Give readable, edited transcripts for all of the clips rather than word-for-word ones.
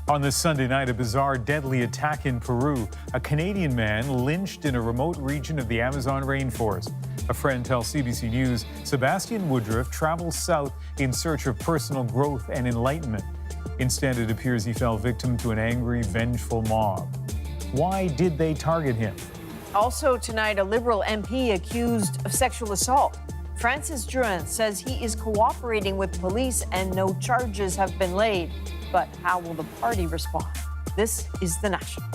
On this Sunday night, a bizarre, deadly attack in Peru. A Canadian man lynched in a remote region of the Amazon rainforest. A friend tells CBC News Sebastian Woodruff travels south in search of personal growth and enlightenment. Instead, it appears he fell victim to an angry, vengeful mob. Why did they target him? Also tonight, a Liberal MP accused of sexual assault. Francis Drouin says he is cooperating with police and no charges have been laid. But how will the party respond? This is The National.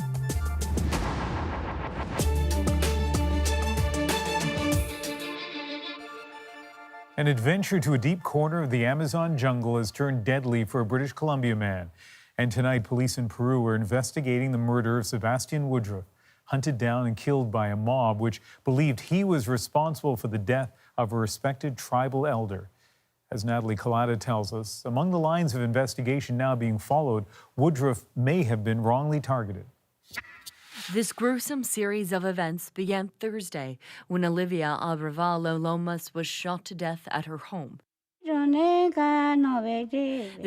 An adventure to a deep corner of the Amazon jungle has turned deadly for a British Columbia man. And tonight, police in Peru are investigating the murder of Sebastian Woodruff, hunted down and killed by a mob which believed he was responsible for the death of a respected tribal elder. As Natalie Collada tells us, among the lines of investigation now being followed, Woodruff may have been wrongly targeted. This gruesome series of events began Thursday when Olivia Abrevalo Lomas was shot to death at her home. The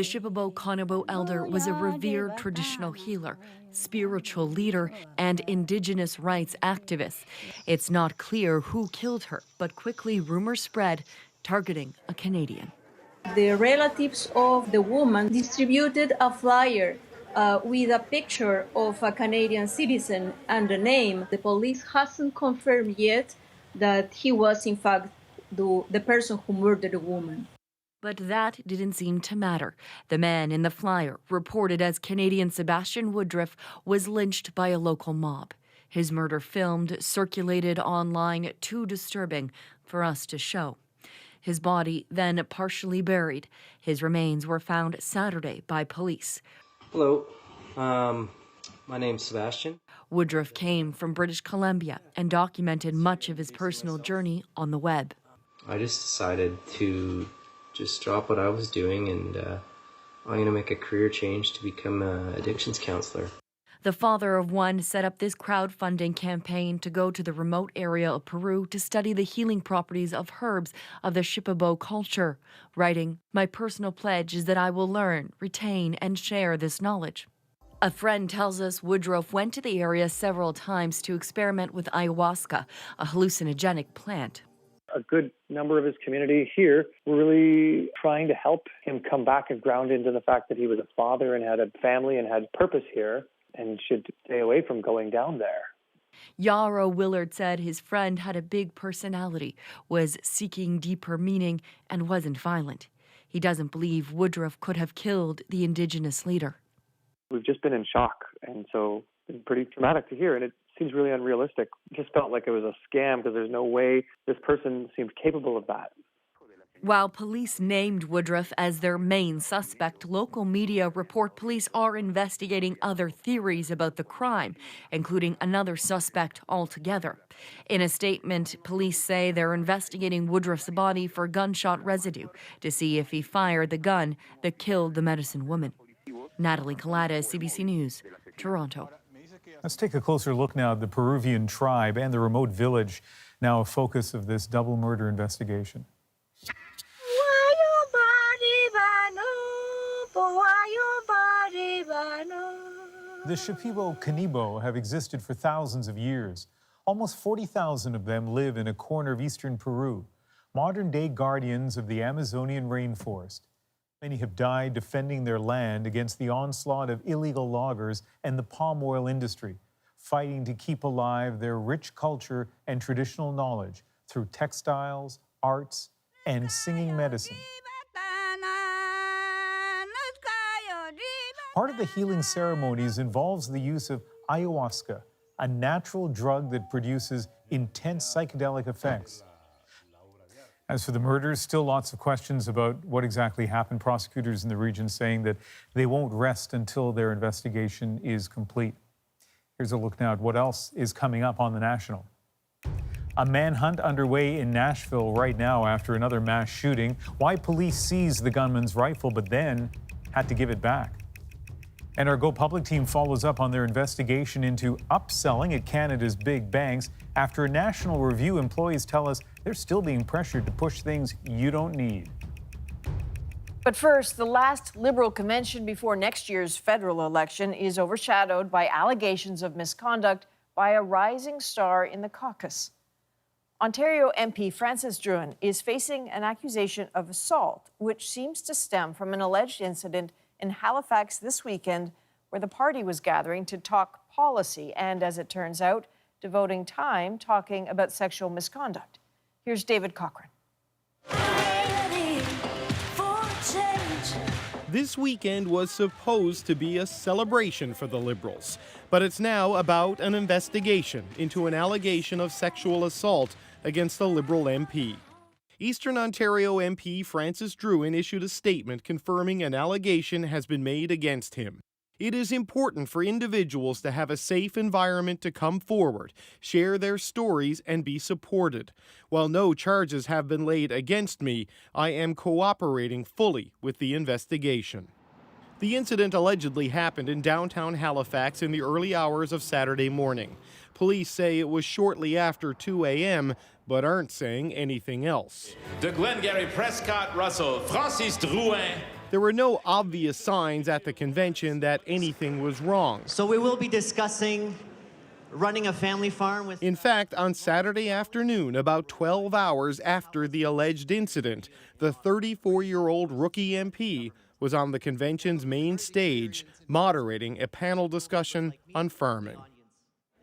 Shipibo Conobo elder was a revered traditional healer, spiritual leader, and Indigenous rights activist. It's not clear who killed her, but quickly rumors spread targeting a Canadian. The relatives of the woman distributed a flyer with a picture of a Canadian citizen and a name. The police hasn't confirmed yet that he was in fact the person who murdered the woman. But that didn't seem to matter. The man in the flyer, reported as Canadian Sebastian Woodruff, was lynched by a local mob. His murder filmed, circulated online, too disturbing for us to show. His body then partially buried. His remains were found Saturday by police. Hello, my name's Sebastian. Woodruff came from British Columbia and documented much of his personal journey on the web. I just decided to just drop what I was doing and I'm going to make a career change to become an addictions counselor. The father of one set up this crowdfunding campaign to go to the remote area of Peru to study the healing properties of herbs of the Shipibo culture, writing, "My personal pledge is that I will learn, retain, and share this knowledge." A friend tells us Woodruff went to the area several times to experiment with ayahuasca, a hallucinogenic plant. A good number of his community here were really trying to help him come back and ground into the fact that he was a father and had a family and had purpose here, and should stay away from going down there. Yarrow Willard said his friend had a big personality, was seeking deeper meaning, and wasn't violent. He doesn't believe Woodruff could have killed the Indigenous leader. We've just been in shock, and so it's been pretty traumatic to hear, and it seems really unrealistic. It just felt like it was a scam because there's no way this person seemed capable of that. While police named Woodruff as their main suspect, local media report police are investigating other theories about the crime, including another suspect altogether. In a statement, police say they're investigating Woodruff's body for gunshot residue to see if he fired the gun that killed the medicine woman. Natalie Collada, CBC News, Toronto. Let's take a closer look now at the Peruvian tribe and the remote village, now a focus of this double murder investigation. The Shipibo Canibo have existed for thousands of years. Almost 40,000 of them live in a corner of eastern Peru, modern-day guardians of the Amazonian rainforest. Many have died defending their land against the onslaught of illegal loggers and the palm oil industry, fighting to keep alive their rich culture and traditional knowledge through textiles, arts, and singing medicine. Part of the healing ceremonies involves the use of ayahuasca, a natural drug that produces intense psychedelic effects. As for the murders, still lots of questions about what exactly happened. Prosecutors in the region saying that they won't rest until their investigation is complete. Here's a look now at what else is coming up on The National. A manhunt underway in Nashville right now after another mass shooting. Why police seized the gunman's rifle but then had to give it back. And our Go Public team follows up on their investigation into upselling at Canada's big banks. After a national review, employees tell us they're still being pressured to push things you don't need. But first, the last Liberal convention before next year's federal election is overshadowed by allegations of misconduct by a rising star in the caucus. Ontario MP Frances Drouin is facing an accusation of assault, which seems to stem from an alleged incident in Halifax this weekend where the party was gathering to talk policy and, as it turns out, devoting time talking about sexual misconduct. Here's David Cochran. This weekend was supposed to be a celebration for the Liberals, but it's now about an investigation into an allegation of sexual assault against a Liberal MP. Eastern Ontario MP Frances Drouin issued a statement confirming an allegation has been made against him. It is important for individuals to have a safe environment to come forward, share their stories, and be supported. While no charges have been laid against me, I am cooperating fully with the investigation. The incident allegedly happened in downtown Halifax in the early hours of Saturday morning. Police say it was shortly after 2 a.m., but aren't saying anything else. De Glengarry, Prescott, Russell, Frances Drouin. There were no obvious signs at the convention that anything was wrong. So we will be discussing running a family farm with... In fact, on Saturday afternoon, about 12 hours after the alleged incident, the 34-year-old rookie MP was on the convention's main stage, moderating a panel discussion on farming.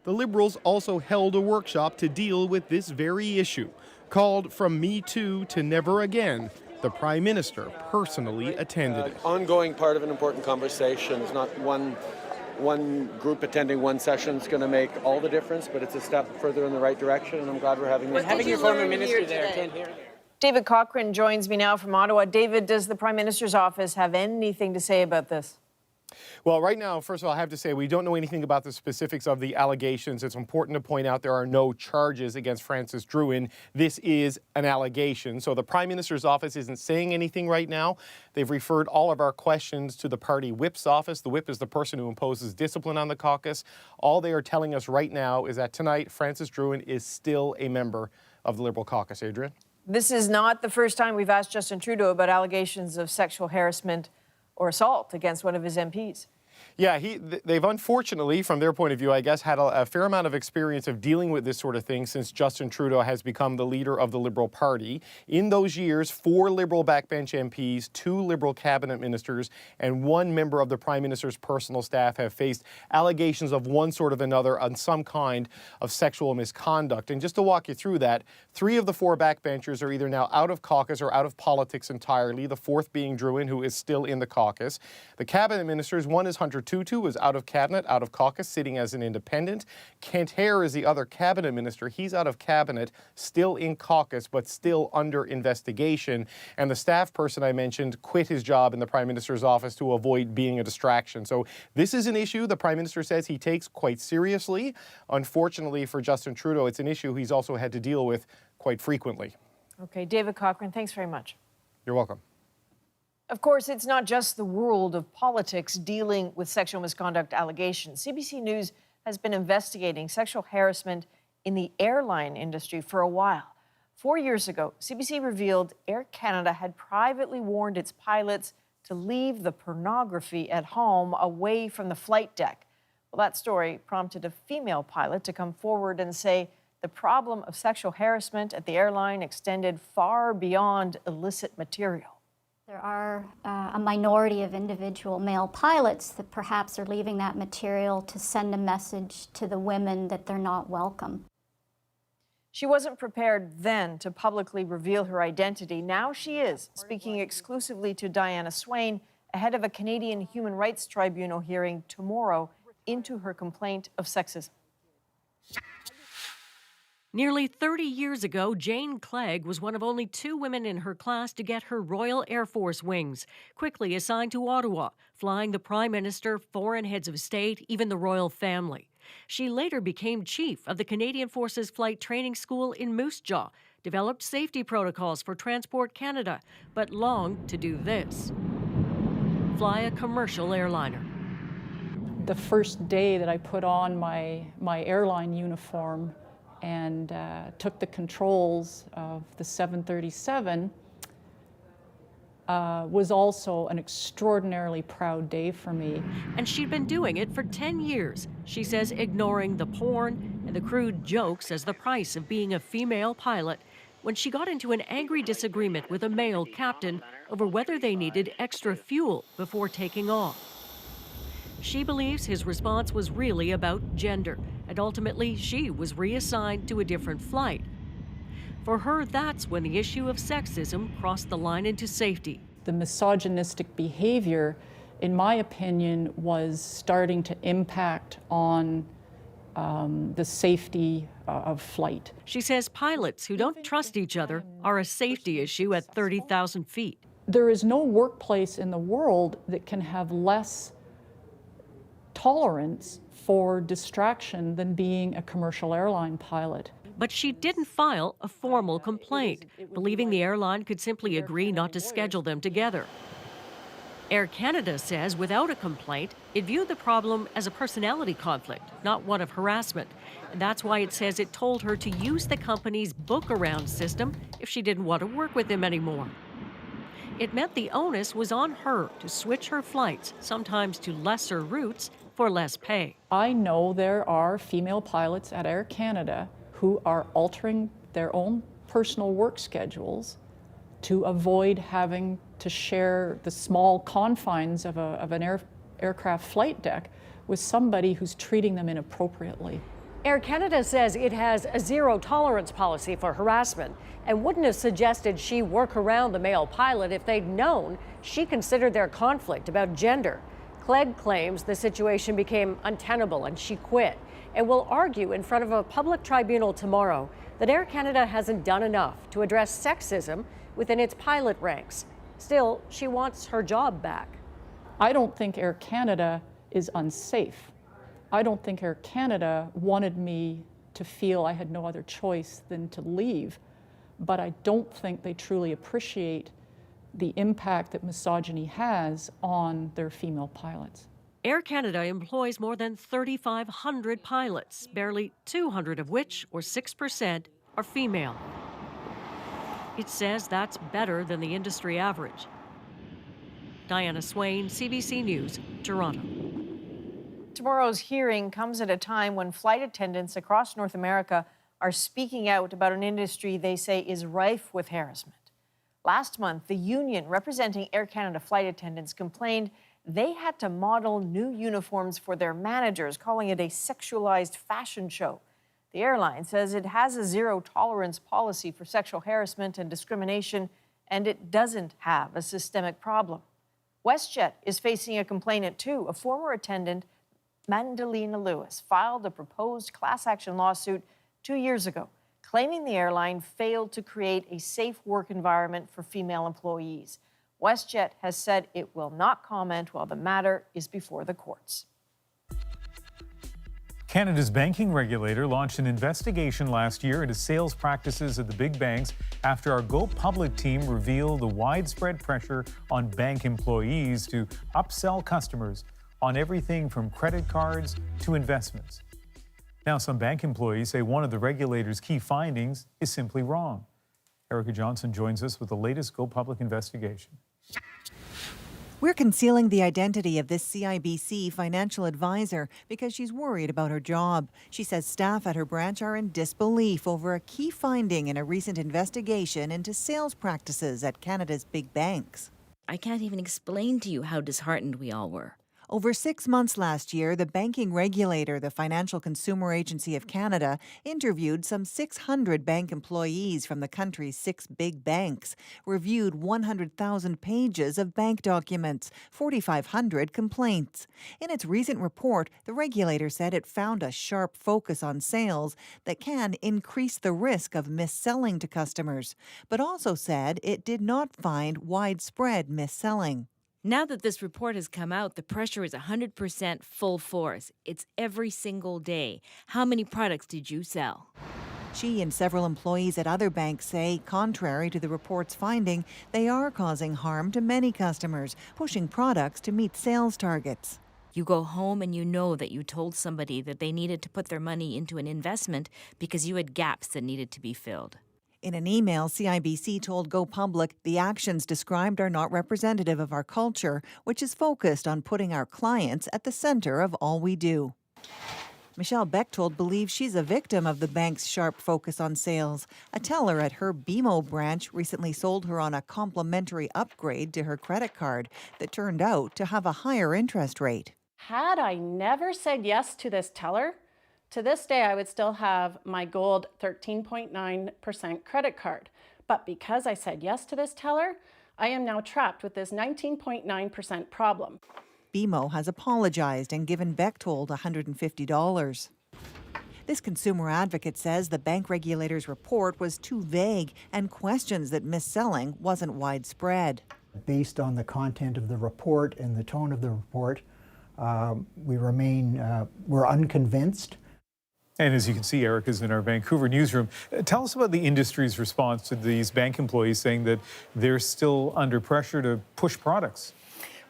The Liberals also held a workshop to deal with this very issue, called From Me Too to Never Again. The Prime Minister personally attended it. Ongoing part of an important conversation. It's not one group attending one session is going to make all the difference, but it's a step further in the right direction, and I'm glad we're having this. Having your former minister there attend here. David Cochran joins me now from Ottawa. David, does the Prime Minister's office have anything to say about this? Well, right now, first of all, I have to say we don't know anything about the specifics of the allegations. It's important to point out there are no charges against Frances Drouin. This is an allegation. So the Prime Minister's office isn't saying anything right now. They've referred all of our questions to the party whip's office. The whip is the person who imposes discipline on the caucus. All they are telling us right now is that tonight Frances Drouin is still a member of the Liberal caucus. Adrian? This is not the first time we've asked Justin Trudeau about allegations of sexual harassment or assault against one of his MPs. Yeah, they've unfortunately, from their point of view, I guess, had a fair amount of experience of dealing with this sort of thing since Justin Trudeau has become the leader of the Liberal Party. In those years, 4 Liberal backbench MPs, 2 Liberal cabinet ministers, and 1 member of the Prime Minister's personal staff have faced allegations of one sort of another on some kind of sexual misconduct. And just to walk you through that, 3 of the 4 backbenchers are either now out of caucus or out of politics entirely, the 4th being Drouin, who is still in the caucus. The cabinet ministers, one is Hunter Tutu, was out of cabinet, out of caucus, sitting as an independent. Kent Hare is the other cabinet minister. He's out of cabinet, still in caucus, but still under investigation. And the staff person I mentioned quit his job in the Prime Minister's office to avoid being a distraction. So this is an issue the Prime Minister says he takes quite seriously. Unfortunately for Justin Trudeau, it's an issue he's also had to deal with quite frequently. Okay, David Cochran, thanks very much. You're welcome. Of course, it's not just the world of politics dealing with sexual misconduct allegations. CBC News has been investigating sexual harassment in the airline industry for a while. 4 years ago, CBC revealed Air Canada had privately warned its pilots to leave the pornography at home away from the flight deck. Well, that story prompted a female pilot to come forward and say the problem of sexual harassment at the airline extended far beyond illicit material. There are a minority of individual male pilots that perhaps are leaving that material to send a message to the women that they're not welcome. She wasn't prepared then to publicly reveal her identity. Now she is, speaking exclusively to Diana Swain ahead of a Canadian Human Rights Tribunal hearing tomorrow into her complaint of sexism. Nearly 30 years ago, Jane Clegg was one of only 2 women in her class to get her Royal Air Force wings, quickly assigned to Ottawa, flying the Prime Minister, foreign heads of state, even the royal family. She later became chief of the Canadian Forces Flight Training School in Moose Jaw, developed safety protocols for Transport Canada, but longed to do this: fly a commercial airliner. The first day that I put on my airline uniform and took the controls of the 737, was also an extraordinarily proud day for me. And she'd been doing it for 10 years. She says ignoring the porn and the crude jokes as the price of being a female pilot when she got into an angry disagreement with a male captain over whether they needed extra fuel before taking off. She believes his response was really about gender, and ultimately she was reassigned to a different flight. For her, that's when the issue of sexism crossed the line into safety. The misogynistic behavior, in my opinion, was starting to impact on the safety of flight. She says pilots who don't trust each other are a safety issue at 30,000 feet. There is no workplace in the world that can have less tolerance for distraction than being a commercial airline pilot. But she didn't file a formal complaint, believing the airline could simply agree not to schedule them together. Air Canada says without a complaint, it viewed the problem as a personality conflict, not one of harassment. And that's why it says it told her to use the company's book-around system if she didn't want to work with them anymore. It meant the onus was on her to switch her flights, sometimes to lesser routes, for less pay. I know there are female pilots at Air Canada who are altering their own personal work schedules to avoid having to share the small confines of an aircraft flight deck with somebody who's treating them inappropriately. Air Canada says it has a zero-tolerance policy for harassment and wouldn't have suggested she work around the male pilot if they'd known she considered their conflict about gender. Clegg claims the situation became untenable and she quit, and will argue in front of a public tribunal tomorrow that Air Canada hasn't done enough to address sexism within its pilot ranks. Still, she wants her job back. I don't think Air Canada is unsafe. I don't think Air Canada wanted me to feel I had no other choice than to leave, but I don't think they truly appreciate the impact that misogyny has on their female pilots. Air Canada employs more than 3,500 pilots, barely 200 of which, or 6%, are female. It says that's better than the industry average. Diana Swain, CBC News, Toronto. Tomorrow's hearing comes at a time when flight attendants across North America are speaking out about an industry they say is rife with harassment. Last month, the union representing Air Canada flight attendants complained they had to model new uniforms for their managers, calling it a sexualized fashion show. The airline says it has a zero-tolerance policy for sexual harassment and discrimination, and it doesn't have a systemic problem. WestJet is facing a complainant, too. A former attendant, Mandalina Lewis, filed a proposed class action lawsuit 2 years ago, claiming the airline failed to create a safe work environment for female employees. WestJet has said it will not comment while the matter is before the courts. Canada's banking regulator launched an investigation last year into sales practices at the big banks after our Go Public team revealed the widespread pressure on bank employees to upsell customers on everything from credit cards to investments. Now, some bank employees say one of the regulator's key findings is simply wrong. Erica Johnson joins us with the latest Go Public investigation. We're concealing the identity of this CIBC financial advisor because she's worried about her job. She says staff at her branch are in disbelief over a key finding in a recent investigation into sales practices at Canada's big banks. I can't even explain to you how disheartened we all were. Over 6 months last year, the banking regulator, the Financial Consumer Agency of Canada, interviewed some 600 bank employees from the country's 6 big banks, reviewed 100,000 pages of bank documents, 4,500 complaints. In its recent report, the regulator said it found a sharp focus on sales that can increase the risk of mis-selling to customers, but also said it did not find widespread mis-selling. Now that this report has come out, the pressure is 100% full force. It's every single day. How many products did you sell? She and several employees at other banks say, contrary to the report's finding, they are causing harm to many customers, pushing products to meet sales targets. You go home and you know that you told somebody that they needed to put their money into an investment because you had gaps that needed to be filled. In an email, CIBC told Go Public the actions described are not representative of our culture, which is focused on putting our clients at the center of all we do. Michelle Bechtold believes she's a victim of the bank's sharp focus on sales. A teller at her BMO branch recently sold her on a complimentary upgrade to her credit card that turned out to have a higher interest rate. Had I never said yes to this teller, to this day I would still have my gold 13.9% credit card. But because I said yes to this teller, I am now trapped with this 19.9% problem. BMO has apologized and given Bechtold $150. This consumer advocate says the bank regulator's report was too vague and questions that mis-selling wasn't widespread. Based on the content of the report and the tone of the report, we're unconvinced. And as you can see, Erica's in our Vancouver newsroom. Tell us about the industry's response to these bank employees saying that they're still under pressure to push products.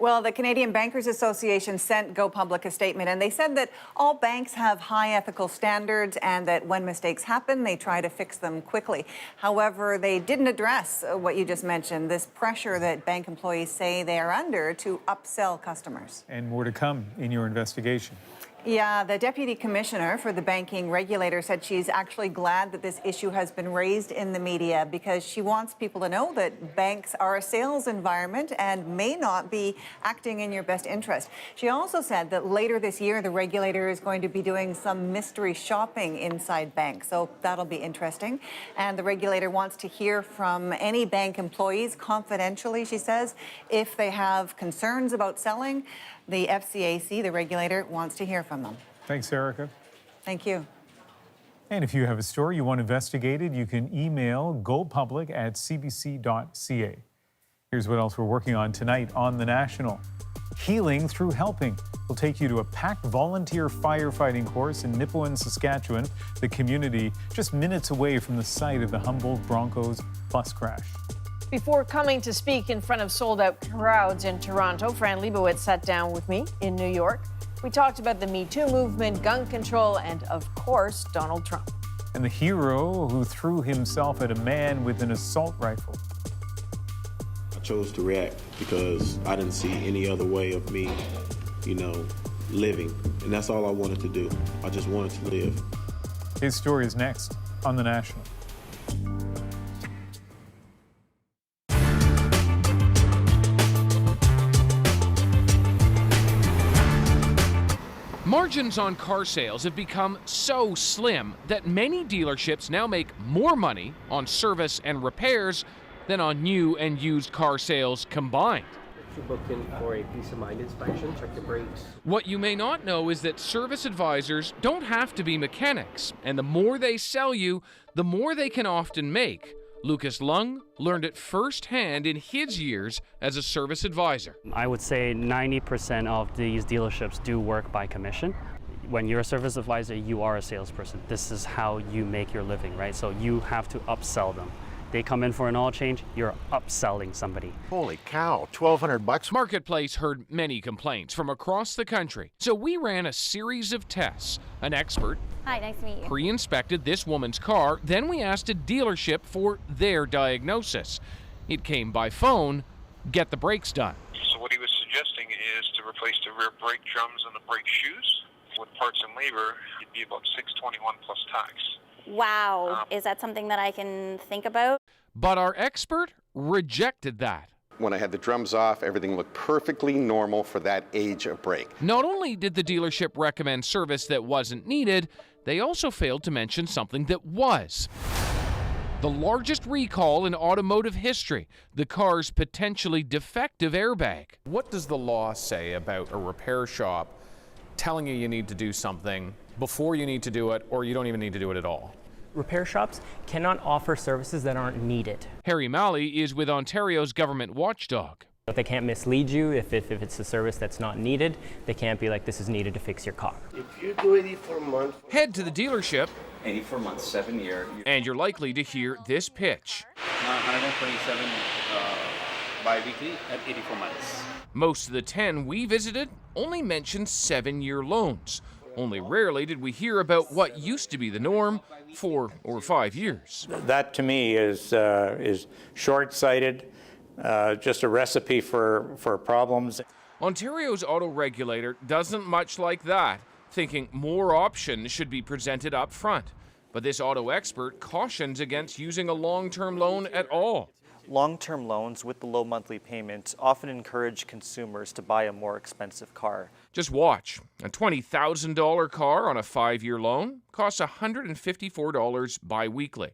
Well, the Canadian Bankers Association sent Go Public a statement, and they said that all banks have high ethical standards and that when mistakes happen, they try to fix them quickly. However, they didn't address what you just mentioned, this pressure that bank employees say they are under to upsell customers. And more to come in your investigation. Yeah, the deputy commissioner for the banking regulator said she's actually glad that this issue has been raised in the media because she wants people to know that banks are a sales environment and may not be acting in your best interest. She also said that later this year, the regulator is going to be doing some mystery shopping inside banks, so that'll be interesting. And the regulator wants to hear from any bank employees confidentially, she says, if they have concerns about selling. The FCAC, the regulator, wants to hear from them. Thanks, Erica. Thank you. And if you have a story you want investigated, you can email gopublic@cbc.ca. Here's what else we're working on tonight on The National. Healing Through Helping. We'll take you to a packed volunteer firefighting course in Nipawin, Saskatchewan, the community just minutes away from the site of the Humboldt Broncos bus crash. Before coming to speak in front of sold-out crowds in Toronto, Fran Lebowitz sat down with me in New York. We talked about the Me Too movement, gun control, and, of course, Donald Trump. And the hero who threw himself at a man with an assault rifle. I chose to react because I didn't see any other way of me, living. And that's all I wanted to do. I just wanted to live. His story is next on The National. Margins on car sales have become so slim that many dealerships now make more money on service and repairs than on new and used car sales combined. You book in for a peace of mind inspection, check your brakes. What you may not know is that service advisors don't have to be mechanics, and the more they sell you, the more they can often make. Lucas Lung learned it firsthand in his years as a service advisor. I would say 90% of these dealerships do work by commission. When you're a service advisor, you are a salesperson. This is how you make your living, right? So you have to upsell them. They come in for an oil change, you're upselling somebody. Holy cow, $1,200. Marketplace heard many complaints from across the country, so we ran a series of tests. An expert Hi, nice to meet you. pre-inspected this woman's car, then we asked a dealership for their diagnosis. It came by phone, get the brakes done. So what he was suggesting is to replace the rear brake drums and the brake shoes. With parts and labor, it'd be about $621 plus tax. Wow, is that something that I can think about? But our expert rejected that. When I had the drums off, everything looked perfectly normal for that age of brake. Not only did the dealership recommend service that wasn't needed, they also failed to mention something that was. The largest recall in automotive history, the car's potentially defective airbag. What does the law say about a repair shop telling you need to do something before you need to do it, or you don't even need to do it at all? Repair shops cannot offer services that aren't needed. Harry Malley is with Ontario's government watchdog. They can't mislead you if it's a service that's not needed. They can't be like, this is needed to fix your car. If you do 84 months... Head to the dealership. 84 months, 7 year. And you're likely to hear this pitch. 127 bi-weekly at 84 months. Most of the 10 we visited only mentioned 7-year loans. Only rarely did we hear about what used to be the norm 4 or 5 years. That to me is short-sighted, just a recipe for problems. Ontario's auto regulator doesn't much like that, thinking more options should be presented up front. But this auto expert cautions against using a long-term loan at all. Long-term loans with the low monthly payments often encourage consumers to buy a more expensive car. Just watch. A $20,000 car on a 5-year loan costs $154 bi-weekly.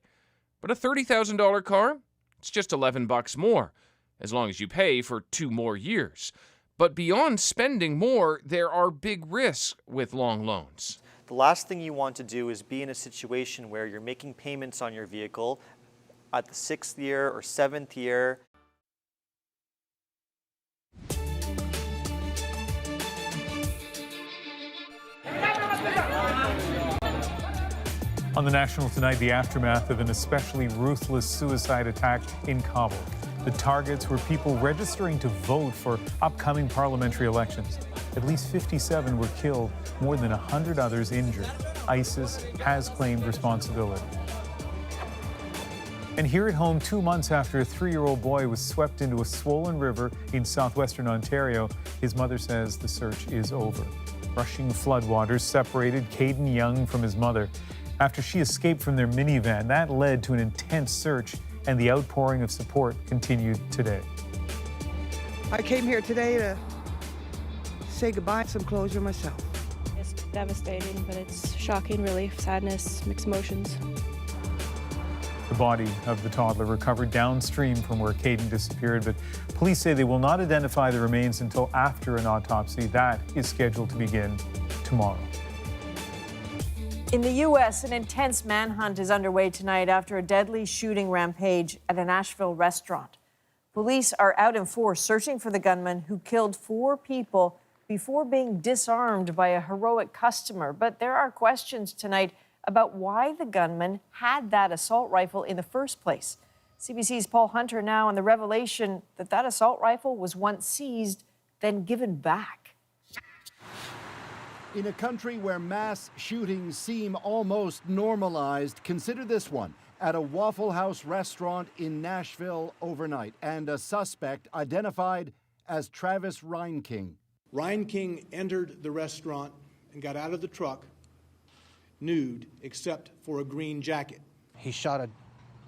But a $30,000 car, it's just $11 more, as long as you pay for 2 more years. But beyond spending more, there are big risks with long loans. The last thing you want to do is be in a situation where you're making payments on your vehicle at the 6th year or 7th year. On the National tonight, the aftermath of an especially ruthless suicide attack in Kabul. The targets were people registering to vote for upcoming parliamentary elections. At least 57 were killed, more than 100 others injured. ISIS has claimed responsibility. And here at home, 2 months after a 3-year-old boy was swept into a swollen river in southwestern Ontario, his mother says the search is over. Rushing floodwaters separated Caden Young from his mother. After she escaped from their minivan, that led to an intense search, and the outpouring of support continued today. I came here today to say goodbye, some closure myself. It's devastating, but it's shocking, relief, sadness, mixed emotions. The body of the toddler recovered downstream from where Caden disappeared, but police say they will not identify the remains until after an autopsy. That is scheduled to begin tomorrow. In the U.S., an intense manhunt is underway tonight after a deadly shooting rampage at a Nashville restaurant. Police are out in force searching for the gunman who killed 4 people before being disarmed by a heroic customer. But there are questions tonight about why the gunman had that assault rifle in the first place. CBC's Paul Hunter now on the revelation that that assault rifle was once seized, then given back. In a country where mass shootings seem almost normalized, consider this one at a Waffle House restaurant in Nashville overnight, and a suspect identified as Travis Reinking. Reinking entered the restaurant and got out of the truck nude except for a green jacket. He shot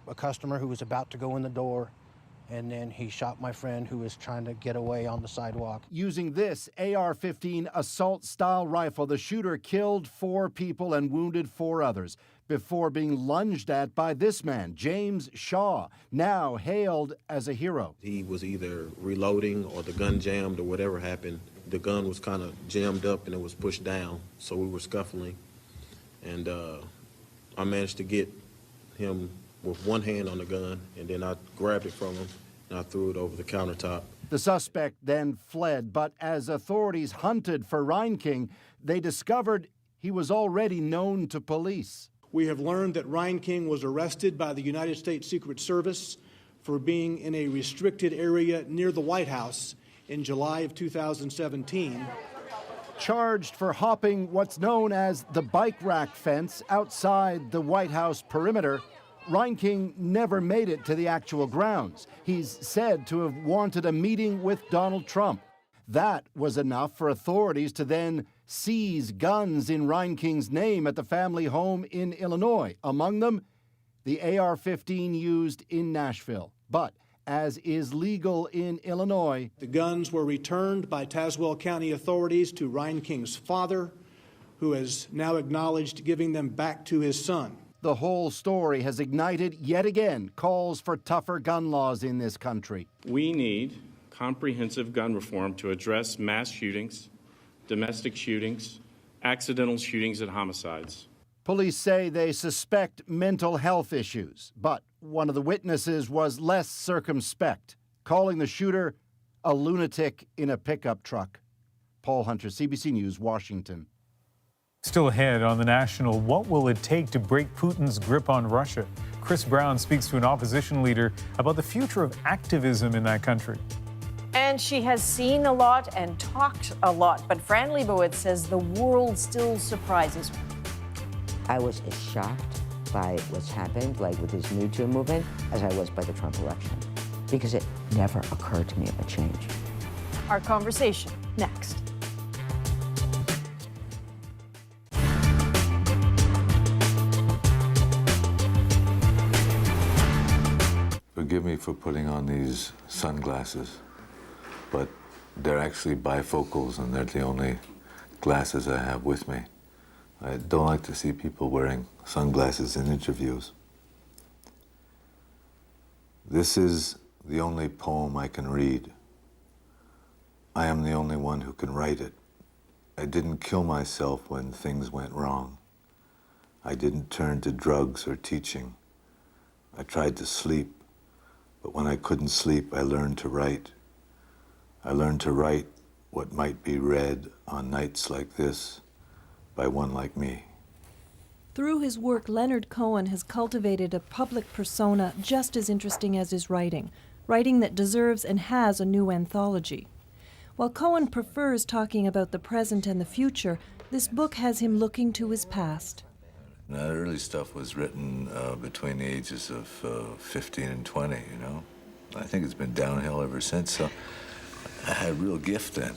a customer who was about to go in the door, and then he shot my friend who was trying to get away on the sidewalk. Using this AR-15 assault-style rifle, the shooter killed 4 people and wounded 4 others before being lunged at by this man, James Shaw, now hailed as a hero. He was either reloading or the gun jammed or whatever happened. The gun was kind of jammed up and it was pushed down, so we were scuffling. And I managed to get him with one hand on the gun, and then I grabbed it from him and I threw it over the countertop. The suspect then fled, but as authorities hunted for Reinking, they discovered he was already known to police. We have learned that Reinking was arrested by the United States Secret Service for being in a restricted area near the White House in July of 2017. Charged for hopping what's known as the bike rack fence outside the White House perimeter, Reinking never made it to the actual grounds. He's said to have wanted a meeting with Donald Trump. That was enough for authorities to then seize guns in Reinking's name at the family home in Illinois. Among them, the AR-15 used in Nashville. But as is legal in Illinois, the guns were returned by Tazewell County authorities to Reinking's father, who has now acknowledged giving them back to his son. The whole story has ignited yet again calls for tougher gun laws in this country. We need comprehensive gun reform to address mass shootings, domestic shootings, accidental shootings, and homicides. Police say they suspect mental health issues, but one of the witnesses was less circumspect, calling the shooter a lunatic in a pickup truck. Paul Hunter, CBC News, Washington. Still ahead on the National, what will it take to break Putin's grip on Russia? Chris Brown speaks to an opposition leader about the future of activism in that country. And And she has seen a lot and talked a lot, but Fran Lebowitz says the world still surprises her. I was as shocked by what's happened, like with this Me Too movement, as I was by the Trump election, because it never occurred to me of a change. Our conversation next. Forgive me for putting on these sunglasses, but they're actually bifocals and they're the only glasses I have with me. I don't like to see people wearing sunglasses in interviews. This is the only poem I can read. I am the only one who can write it. I didn't kill myself when things went wrong. I didn't turn to drugs or teaching. I tried to sleep, but when I couldn't sleep, I learned to write. I learned to write what might be read on nights like this by one like me. Through his work, Leonard Cohen has cultivated a public persona just as interesting as his writing that deserves and has a new anthology. While Cohen prefers talking about the present and the future, this book has him looking to his past. That early stuff was written between the ages of 15 and 20, you know? I think it's been downhill ever since, so I had a real gift then.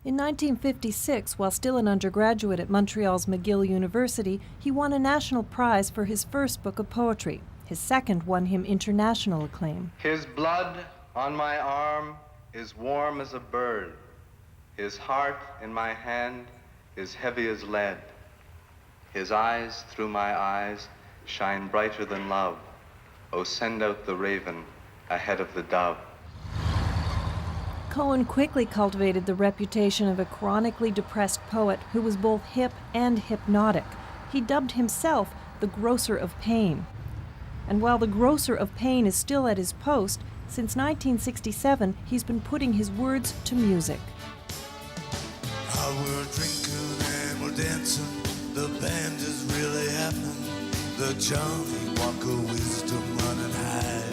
In 1956, while still an undergraduate at Montreal's McGill University, he won a national prize for his first book of poetry. His second won him international acclaim. His blood on my arm is warm as a bird. His heart in my hand is heavy as lead. His eyes through my eyes shine brighter than love. Oh, send out the raven ahead of the dove. Cohen quickly cultivated the reputation of a chronically depressed poet who was both hip and hypnotic. He dubbed himself the Grocer of Pain. And while the Grocer of Pain is still at his post, since 1967, he's been putting his words to music. We're drinking and we're dancing. The band is really happening. The Johnny Walker wisdom running high.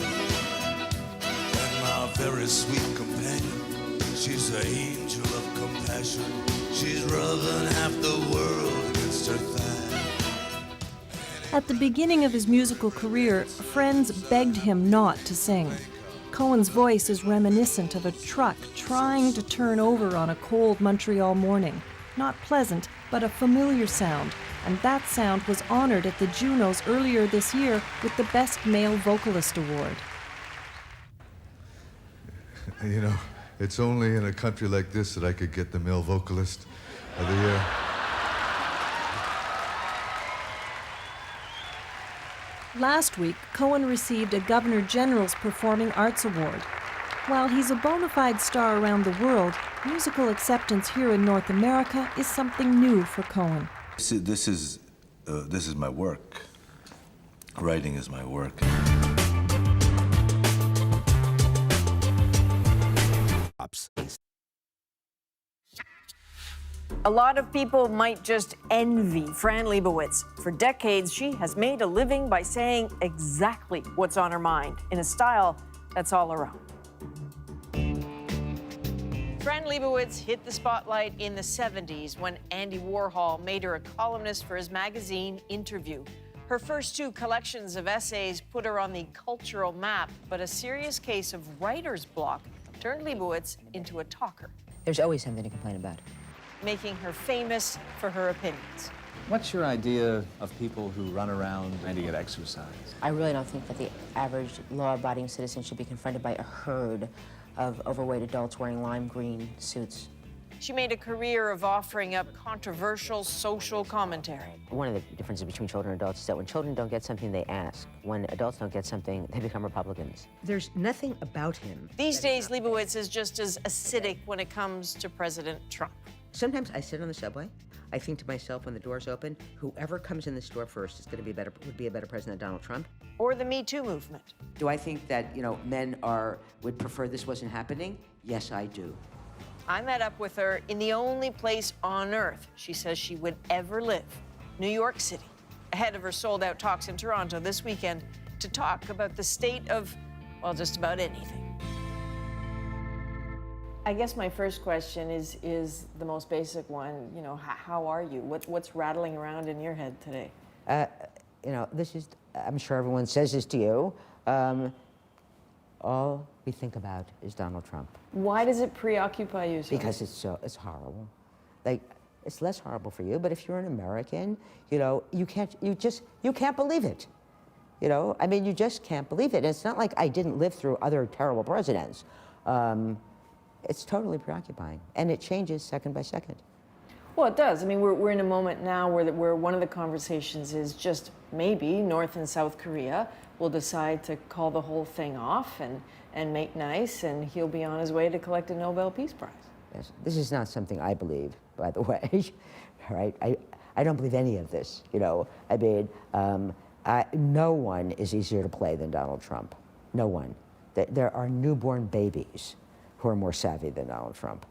And my very sweet companion, she's an angel of compassion. She's rubbing half the world against her thigh. At the beginning of his musical career, friends begged him not to sing. Cohen's voice is reminiscent of a truck trying to turn over on a cold Montreal morning. Not pleasant, but a familiar sound, and that sound was honored at the Junos earlier this year with the Best Male Vocalist Award. You know, it's only in a country like this that I could get the Male Vocalist of the Year. Last week, Cohen received a Governor General's Performing Arts Award. While he's a bona fide star around the world, musical acceptance here in North America is something new for Cohen. This is my work. Writing is my work. A lot of people might just envy Fran Lebowitz. For decades, she has made a living by saying exactly what's on her mind in a style that's all around. Fran Lebowitz hit the spotlight in the 70s when Andy Warhol made her a columnist for his magazine Interview. Her first two collections of essays put her on the cultural map, but a serious case of writer's block turned Lebowitz into a talker, There's always something to complain about. making her famous for her opinions. What's your idea of people who run around trying to get exercise? I really don't think that the average law-abiding citizen should be confronted by a herd of overweight adults wearing lime green suits. She made a career of offering up controversial social commentary. One of the differences between children and adults is that when children don't get something, they ask. When adults don't get something, they become Republicans. There's nothing about him. These days, Lebowitz is just as acidic when it comes to President Trump. Sometimes I sit on the subway. I think to myself when the doors open, whoever comes in this door first is going to be would be a better president than Donald Trump. Or the Me Too movement. Do I think that, men would prefer this wasn't happening? Yes, I do. I met up with her in the only place on earth she says she would ever live, New York City, ahead of her sold-out talks in Toronto this weekend to talk about the state of, well, just about anything. I guess my first question is the most basic one. You know, how are you? What's rattling around in your head today? You know, this is, I'm sure everyone says this to you. All we think about is Donald Trump. Why does it preoccupy you so much? Because it's horrible. Like, it's less horrible for you, but if you're an American, you know, you can't believe it. You know, I mean, you just can't believe it. And it's not like I didn't live through other terrible presidents. It's totally preoccupying, and it changes second by second. Well, it does. I mean, we're in a moment now where one of the conversations is just maybe North and South Korea will decide to call the whole thing off and make nice, and he'll be on his way to collect a Nobel Peace Prize. Yes, this is not something I believe, by the way. All right, I don't believe any of this. You know, I mean, no one is easier to play than Donald Trump. No one. There are newborn babies who are more savvy than Donald Trump.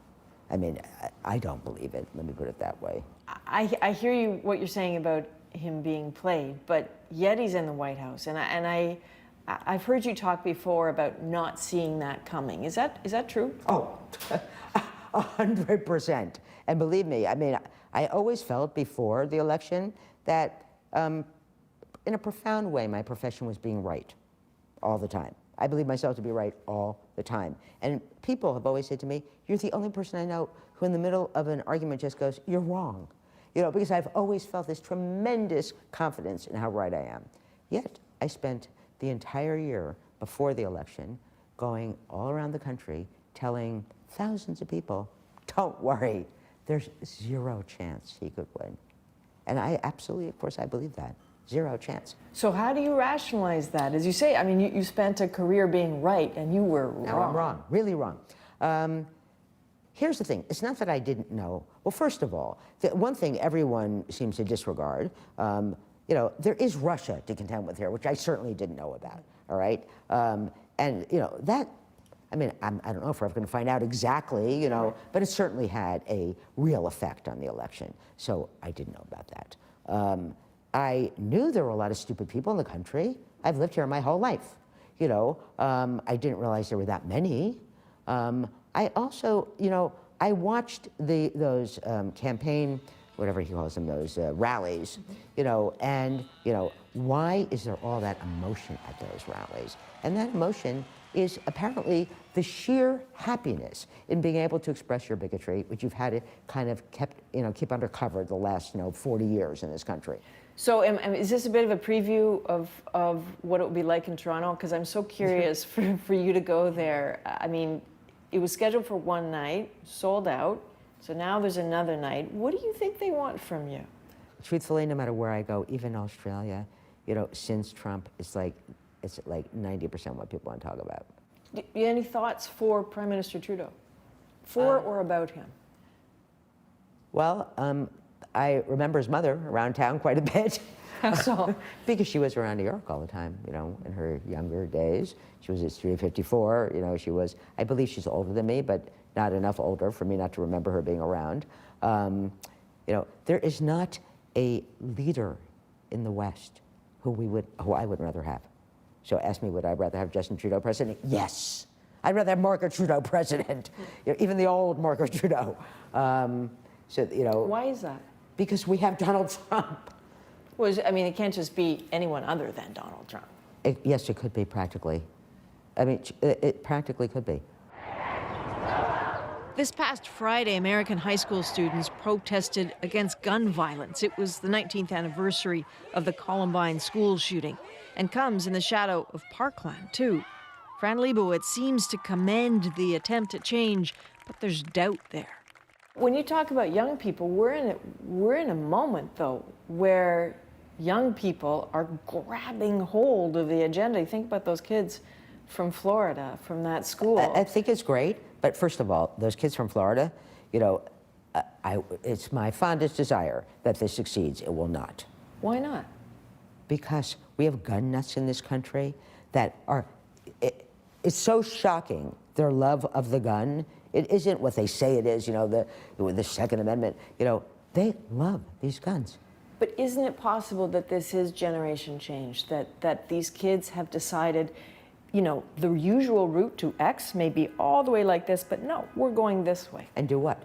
I mean, I don't believe it. Let me put it that way. I hear you, what you're saying about him being played, but yet he's in the White House, and I've heard you talk before about not seeing that coming. Is that true? Oh, 100%. And believe me, I mean, I always felt before the election that, in a profound way, my profession was being right all the time. I believe myself to be right all the time. And people have always said to me, you're the only person I know who in the middle of an argument just goes, you're wrong. You know, because I've always felt this tremendous confidence in how right I am. Yet, I spent the entire year before the election going all around the country telling thousands of people, don't worry, there's zero chance he could win. And I absolutely, of course, I believe that. Zero chance. So how do you rationalize that? As you say, I mean, you spent a career being right, and you were wrong. No, I'm wrong, really wrong. Here's the thing, it's not that I didn't know. Well, first of all, the one thing everyone seems to disregard, you know, there is Russia to contend with here, which I certainly didn't know about, all right? And, you know, that, I mean, I don't know if we're ever gonna find out exactly, you know, but it certainly had a real effect on the election. So I didn't know about that. I knew there were a lot of stupid people in the country. I've lived here my whole life. You know, I didn't realize there were that many. I also, you know, I watched those campaign, whatever he calls them, those rallies, you know, and, you know, why is there all that emotion at those rallies? And that emotion is apparently the sheer happiness in being able to express your bigotry, which you've had to kind of keep under cover the last, 40 years in this country. So is this a bit of a preview of what it will be like in Toronto? Because I'm so curious for you to go there. I mean, it was scheduled for one night, sold out. So now there's another night. What do you think they want from you? Truthfully, no matter where I go, even Australia, since Trump, it's like 90% what people want to talk about. Any thoughts for Prime Minister Trudeau? For or about him? Well, I remember his mother around town quite a bit. How so? Because she was around New York all the time, in her younger days. She was at Studio 54, she was, I believe she's older than me, but not enough older for me not to remember her being around. There is not a leader in the West who I would rather have. So ask me, would I rather have Justin Trudeau president? Yes. I'd rather have Margaret Trudeau president, even the old Margaret Trudeau. Why is that? Because we have Donald Trump. Well, I mean, it can't just be anyone other than Donald Trump. Yes, it could be practically. I mean, it practically could be. This past Friday, American high school students protested against gun violence. It was the 19th anniversary of the Columbine school shooting and comes in the shadow of Parkland, too. Fran Lebowitz seems to commend the attempt at change, but there's doubt there. When you talk about young people, we're in a moment, though, where young people are grabbing hold of the agenda. You think about those kids from Florida, from that school. I think it's great, but first of all, those kids from Florida, it's my fondest desire that this succeeds. It will not. Why not? Because we have gun nuts in this country that are, it's so shocking, their love of the gun. It isn't what they say it is, the Second Amendment. They love these guns. But isn't it possible that this is generation change, that these kids have decided, you know, the usual route to X may be all the way like this, but no, we're going this way. And do what?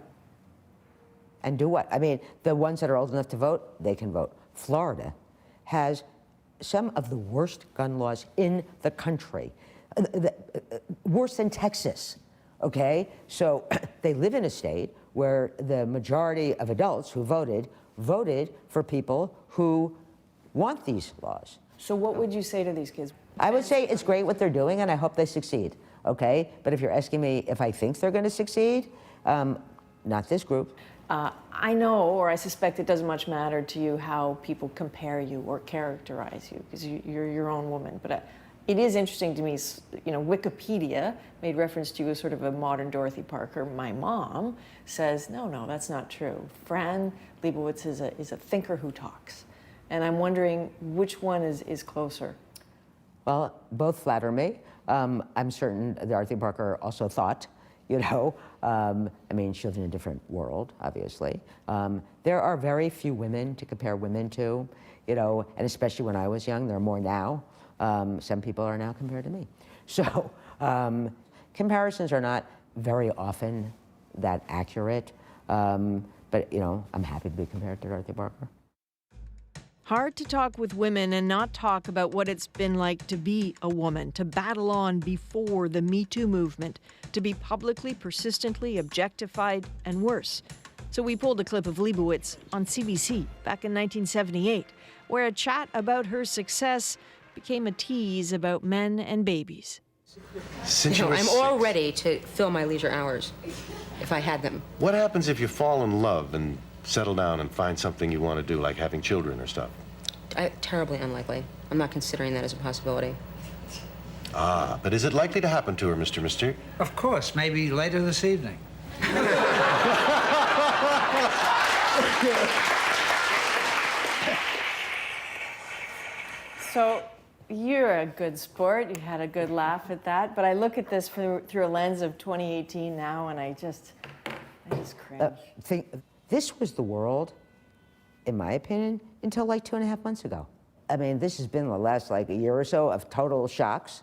And do what? I mean, the ones that are old enough to vote, they can vote. Florida has some of the worst gun laws in the country, worse than Texas, okay? So they live in a state where the majority of adults who voted for people who want these laws. So what would you say to these kids? I would say it's great what they're doing, and I hope they succeed, okay? But if you're asking me if I think they're going to succeed, not this group. I know, or I suspect it doesn't much matter to you how people compare you or characterize you, because you're your own woman. But it is interesting to me, you know, Wikipedia made reference to you as sort of a modern Dorothy Parker. My mom says, no, that's not true. Fran Lebowitz is a thinker who talks. And I'm wondering which one is closer. Well, both flatter me. I'm certain Dorothy Parker also thought, you know, I mean, she lived in a different world, obviously. There are very few women to compare women to, you know, and especially when I was young, there are more now. Some people are now compared to me. So comparisons are not very often that accurate, but, you know, I'm happy to be compared to Dorothy Parker. Hard to talk with women and not talk about what it's been like to be a woman, to battle on before the Me Too movement, to be publicly, persistently objectified, and worse. So we pulled a clip of Lebowitz on CBC back in 1978, where a chat about her success became a tease about men and babies. I'm all ready to fill my leisure hours, if I had them. What happens if you fall in love and settle down and find something you want to do, like having children or stuff? Terribly unlikely. I'm not considering that as a possibility. Ah, but is it likely to happen to her, Mr. Mystere? Of course, maybe later this evening. So you're a good sport. You had a good laugh at that. But I look at this through a lens of 2018 now, and I just cringe. This was the world, in my opinion, until like 2.5 months ago. I mean, this has been the last like a year or so of total shocks.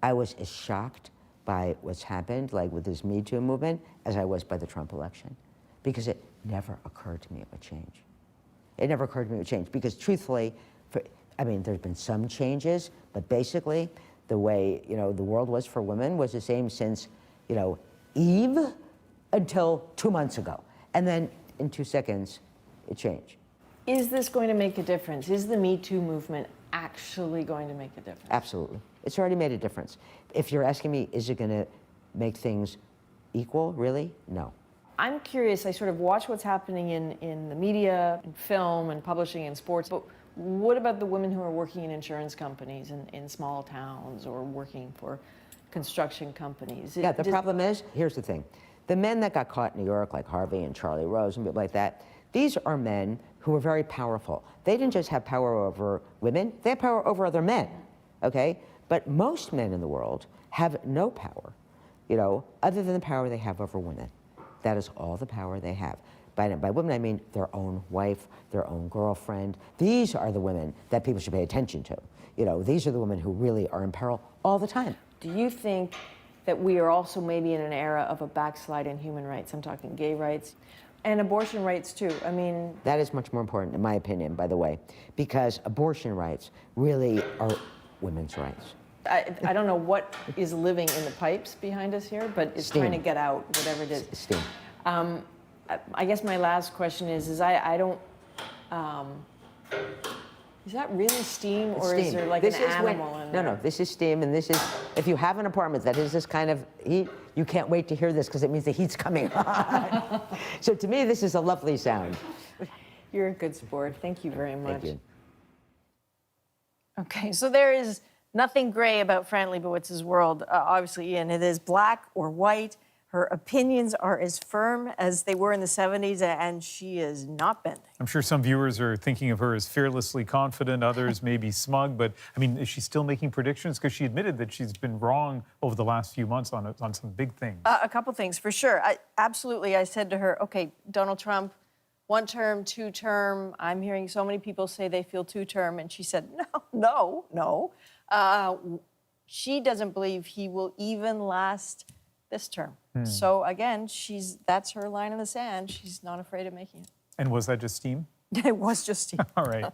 I was as shocked by what's happened, like with this Me Too movement, as I was by the Trump election, because it never occurred to me it would change. It never occurred to me it would change, because truthfully, I mean, there's been some changes, but basically, the way, you know, the world was for women was the same since, you know, Eve until 2 months ago. And then in 2 seconds, it changed. Is this going to make a difference? Is the Me Too movement actually going to make a difference? Absolutely. It's already made a difference. If you're asking me, is it going to make things equal, really? No. I'm curious, I sort of watch what's happening in the media, in film, and publishing, and sports, but what about the women who are working in insurance companies in small towns or working for construction companies? Yeah, the problem is, here's the thing. The men that got caught in New York, like Harvey and Charlie Rose and people like that, these are men who were very powerful. They didn't just have power over women, they had power over other men, okay? But most men in the world have no power, you know, other than the power they have over women. That is all the power they have. By women, I mean their own wife, their own girlfriend. These are the women that people should pay attention to. You know, these are the women who really are in peril all the time. Do you think that we are also maybe in an era of a backslide in human rights? I'm talking gay rights and abortion rights too. I mean, that is much more important, in my opinion, by the way, because abortion rights really are women's rights. I don't know what is living in the pipes behind us here, but it's trying to get out, whatever it is. Steam. I guess my last question is I don't, is that really steam, or is there like this an animal in there? No, this is steam, and this is, if you have an apartment that is this kind of heat, you can't wait to hear this because it means the heat's coming on. So to me, this is a lovely sound. You're a good sport. Thank you very much. Thank you. Okay, so there is nothing gray about Fran Lebowitz's world, obviously, Ian. It is black or white. Her opinions are as firm as they were in the 70s, and she is not bending. I'm sure some viewers are thinking of her as fearlessly confident, others maybe smug, but I mean, is she still making predictions? Because she admitted that she's been wrong over the last few months on some big things. A couple things, for sure. Absolutely, I said to her, okay, Donald Trump, 1 term, 2 term. I'm hearing so many people say they feel 2 term, and she said, no. she doesn't believe he will even last this term. So again, that's her line in the sand. She's not afraid of making it. And was that just steam? It was just steam. All right.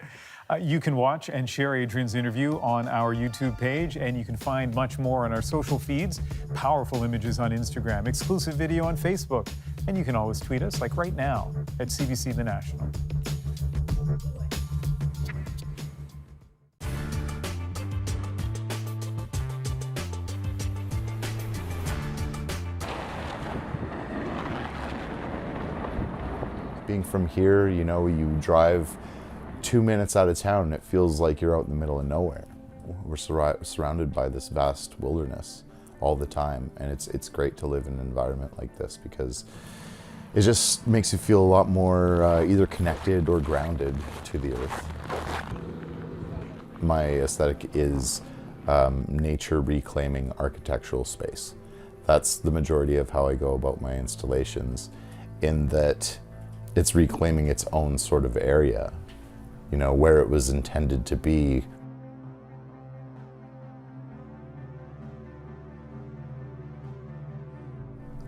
You can watch and share Adrian's interview on our YouTube page, and you can find much more on our social feeds, powerful images on Instagram, exclusive video on Facebook, and you can always tweet us, like right now, at CBC The National. Being from here, you know, you drive 2 minutes out of town and it feels like you're out in the middle of nowhere. We're surrounded by this vast wilderness all the time, and it's great to live in an environment like this because it just makes you feel a lot more either connected or grounded to the earth. My aesthetic is nature reclaiming architectural space. That's the majority of how I go about my installations, in that it's reclaiming its own sort of area, you know, where it was intended to be.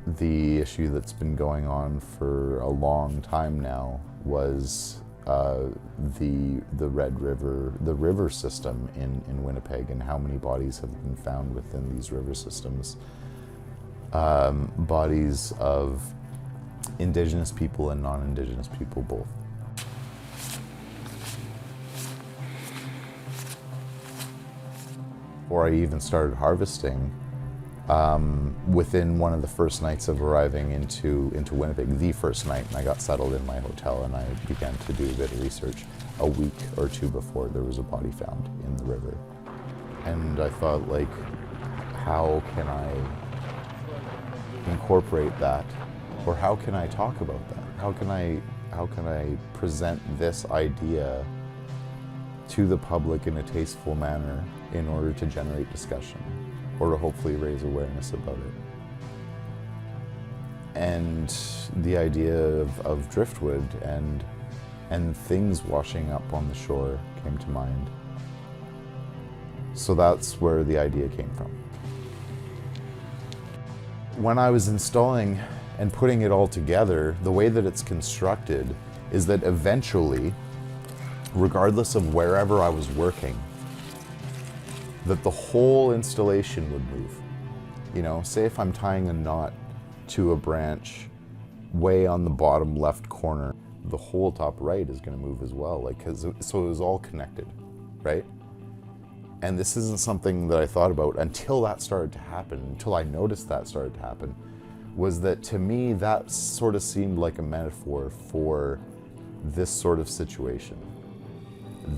The issue that's been going on for a long time now was the Red River, the river system in Winnipeg, and how many bodies have been found within these river systems. Bodies of Indigenous people and non-Indigenous people both. Before I even started harvesting, within one of the first nights of arriving into Winnipeg, the first night, and I got settled in my hotel and I began to do a bit of research. A week or two before, there was a body found in the river. And I thought, like, how can I incorporate that? Or how can I talk about that? How can I present this idea to the public in a tasteful manner in order to generate discussion, or to hopefully raise awareness about it? And the idea of driftwood and things washing up on the shore came to mind. So that's where the idea came from. When I was installing and putting it all together, the way that it's constructed is that eventually, regardless of wherever I was working, that the whole installation would move. You know, say if I'm tying a knot to a branch way on the bottom left corner, the whole top right is going to move as well, like, so it was all connected, right? And this isn't something that I thought about until that started to happen, until I noticed that started to happen, was that to me that sort of seemed like a metaphor for this sort of situation.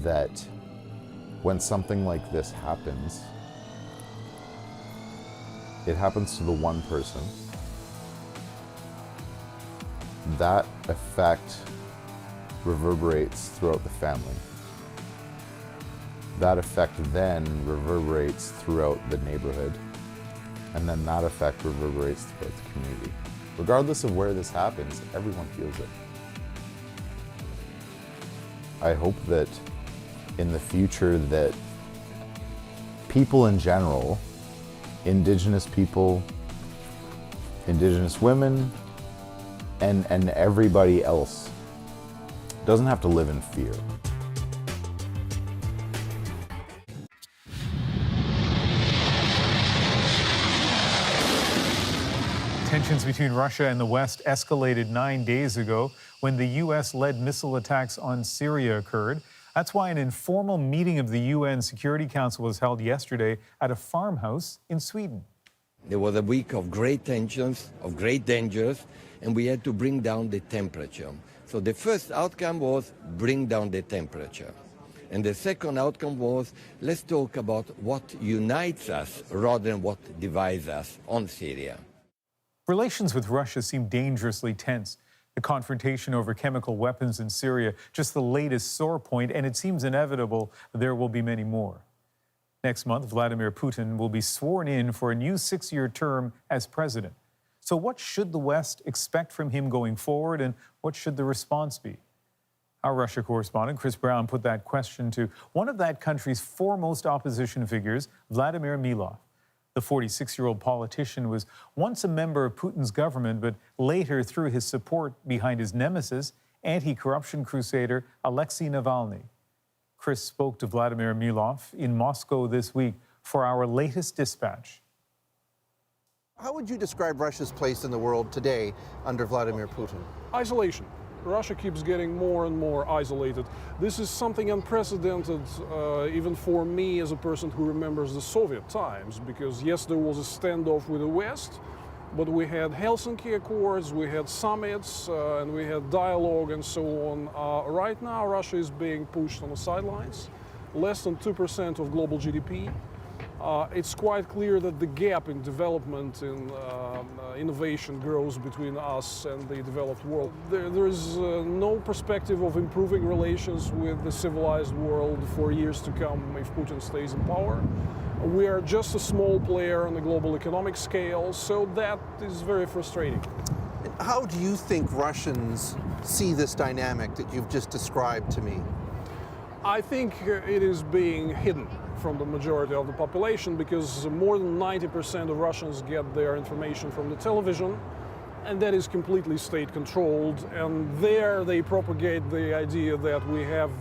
That when something like this happens, it happens to the one person. That effect reverberates throughout the family. That effect then reverberates throughout the neighborhood. And then that effect reverberates throughout the community. Regardless of where this happens, everyone feels it. I hope that in the future that people in general, Indigenous people, Indigenous women, and everybody else doesn't have to live in fear. Tensions between Russia and the West escalated 9 days ago when the U.S.-led missile attacks on Syria occurred. That's why an informal meeting of the UN Security Council was held yesterday at a farmhouse in Sweden. There was a week of great tensions, of great dangers, and we had to bring down the temperature. So the first outcome was bring down the temperature. And the second outcome was, let's talk about what unites us rather than what divides us on Syria. Relations with Russia seem dangerously tense. The confrontation over chemical weapons in Syria, just the latest sore point, and it seems inevitable there will be many more. Next month, Vladimir Putin will be sworn in for a new 6-year term as president. So what should the West expect from him going forward, and what should the response be? Our Russia correspondent, Chris Brown, put that question to one of that country's foremost opposition figures, Vladimir Milov. The 46-year-old politician was once a member of Putin's government, but later threw his support behind his nemesis, anti-corruption crusader Alexei Navalny. Chris spoke to Vladimir Milov in Moscow this week for our latest dispatch. How would you describe Russia's place in the world today under Vladimir Putin? Isolation. Russia keeps getting more and more isolated. This is something unprecedented, even for me as a person who remembers the Soviet times, because yes, there was a standoff with the West, but we had Helsinki Accords, we had summits, and we had dialogue and so on. Right now, Russia is being pushed on the sidelines, less than 2% of global GDP. It's quite clear that the gap in development, in innovation grows between us and the developed world. There is no perspective of improving relations with the civilized world for years to come if Putin stays in power. We are just a small player on the global economic scale, so that is very frustrating. How do you think Russians see this dynamic that you've just described to me? I think it is being hidden from the majority of the population because more than 90% of Russians get their information from the television, and that is completely state-controlled. And there they propagate the idea that we have